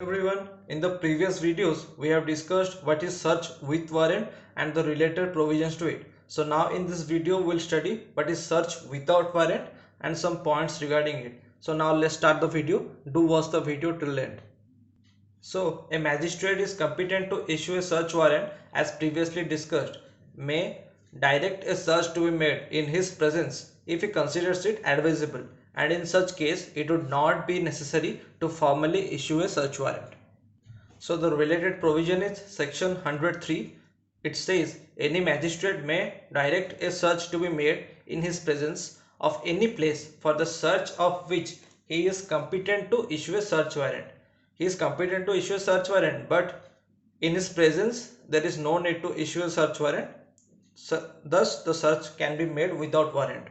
Everyone, in the previous videos we have discussed what is search with warrant and the related provisions to it. So now in this video we'll study what is search without warrant and some points regarding it. So now let's start the video. Do watch the video till end. So a magistrate is competent to issue a search warrant as previously discussed, may direct a search to be made in his presence if he considers it advisable, and in such case it would not be necessary to formally issue a search warrant. So the related provision is section 103. It says any magistrate may direct a search to be made in his presence of any place for the search of which he is competent to issue a search warrant. He is competent to issue a search warrant, but in his presence there is no need to issue a search warrant. So, thus the search can be made without warrant.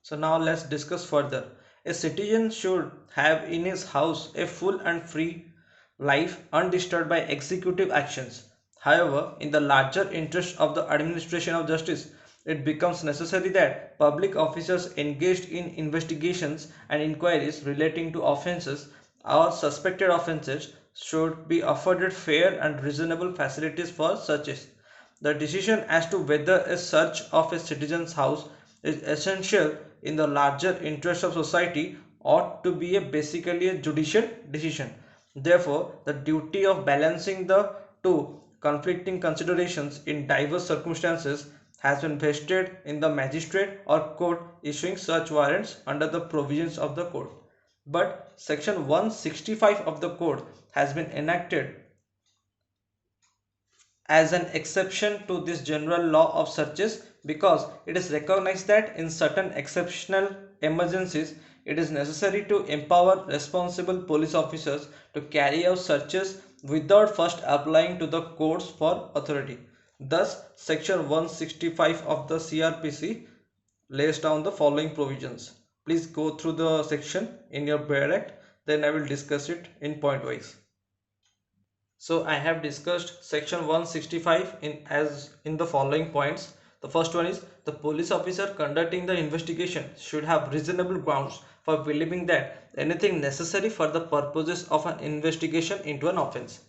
So now let's discuss further. A citizen should have in his house a full and free life undisturbed by executive actions. However, in the larger interest of the administration of justice, it becomes necessary that public officers engaged in investigations and inquiries relating to offences or suspected offences should be afforded fair and reasonable facilities for searches. The decision as to whether a search of a citizen's house is essential in the larger interest of society ought to be basically a judicial decision. Therefore, the duty of balancing the two conflicting considerations in diverse circumstances has been vested in the magistrate or court issuing search warrants under the provisions of the code. But section 165 of the code has been enacted as an exception to this general law of searches because it is recognized that in certain exceptional emergencies it is necessary to empower responsible police officers to carry out searches without first applying to the courts for authority. Thus, section 165 of the CRPC lays down the following provisions. Please go through the section in your barrack, then I will discuss it in point wise. So I have discussed section 165 in the following points. The first one is the police officer conducting the investigation should have reasonable grounds for believing that anything necessary for the purposes of an investigation into an offense.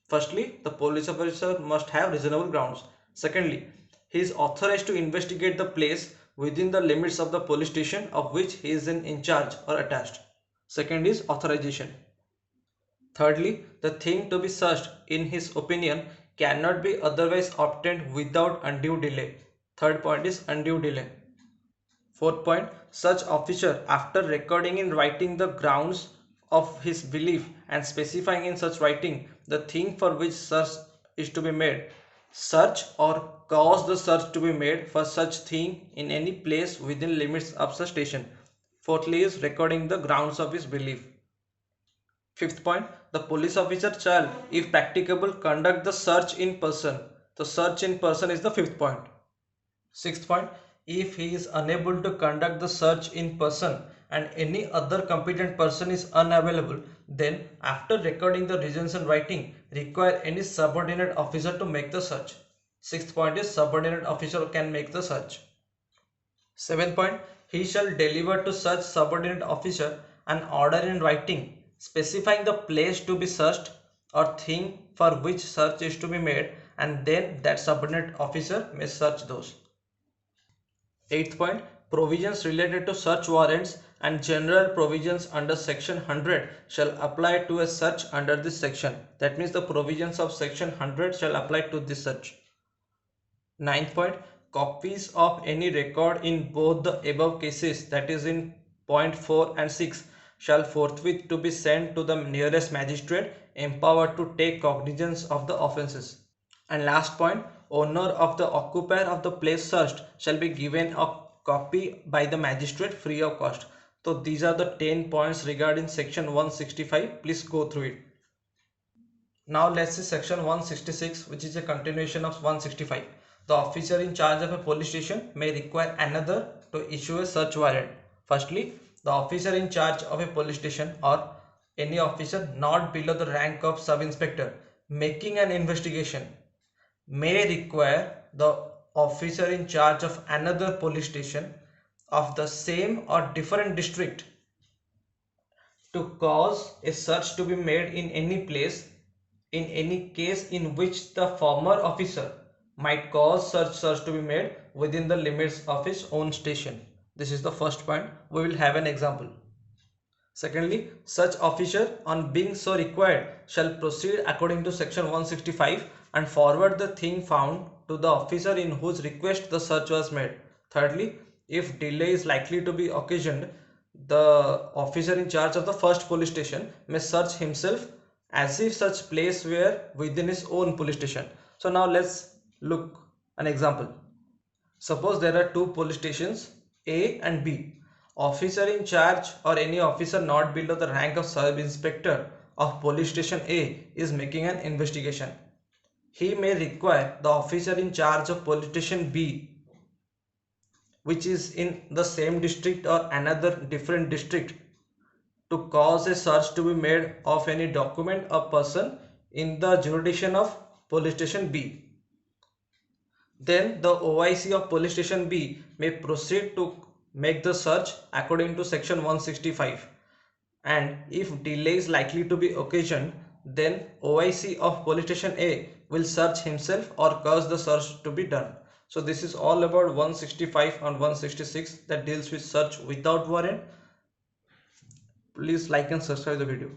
Firstly, the police officer must have reasonable grounds. Secondly, he is authorized to investigate the place within the limits of the police station of which he is in charge or attached. Second is authorization. Thirdly, the thing to be searched, in his opinion, cannot be otherwise obtained without undue delay. Third point is undue delay. Fourth point, such officer, after recording in writing the grounds of his belief and specifying in such writing the thing for which search is to be made, search or cause the search to be made for such thing in any place within limits of such station. Fourthly is recording the grounds of his belief. Fifth point, the police officer shall, if practicable, conduct the search in person. The search in person is the fifth point. Sixth point, if he is unable to conduct the search in person and any other competent person is unavailable, then after recording the reasons in writing, require any subordinate officer to make the search. Sixth point is subordinate officer can make the search. Seventh point, he shall deliver to such subordinate officer an order in writing specifying the place to be searched or thing for which search is to be made, and then that subordinate officer may search those. Eighth point, provisions related to search warrants and general provisions under section 100 shall apply to a search under this section. That means the provisions of section 100 shall apply to this search. Ninth point, copies of any record in both the above cases, that is in point 4 and 6, shall forthwith to be sent to the nearest magistrate empowered to take cognizance of the offences. And last point, owner of the occupier of the place searched shall be given a copy by the magistrate free of cost. So these are the 10 points regarding section 165. Please go through it. Now let's see section 166, which is a continuation of 165. The officer in charge of a police station may require another to issue a search warrant. Firstly, the officer in charge of a police station or any officer not below the rank of sub-inspector making an investigation may require the officer in charge of another police station of the same or different district to cause a search to be made in any place in any case in which the former officer might cause such search to be made within the limits of his own station. This is the first point. We will have an example. Secondly, such officer on being so required shall proceed according to section 165 and forward the thing found to the officer in whose request the search was made. Thirdly, if delay is likely to be occasioned, the officer in charge of the first police station may search himself as if such place were within his own police station. So now let's look an example. Suppose there are two police stations A and B. Officer in charge or any officer not below the rank of sub inspector of police station A is making an investigation. He may require the officer in charge of police station B, which is in the same district or another different district, to cause a search to be made of any document or person in the jurisdiction of police station B. Then the OIC of police station B may proceed to make the search according to section 165, and if delay is likely to be occasioned, then OIC of police station A will search himself or cause the search to be done. So this is all about 165 and 166 that deals with search without warrant. Please like and subscribe the video.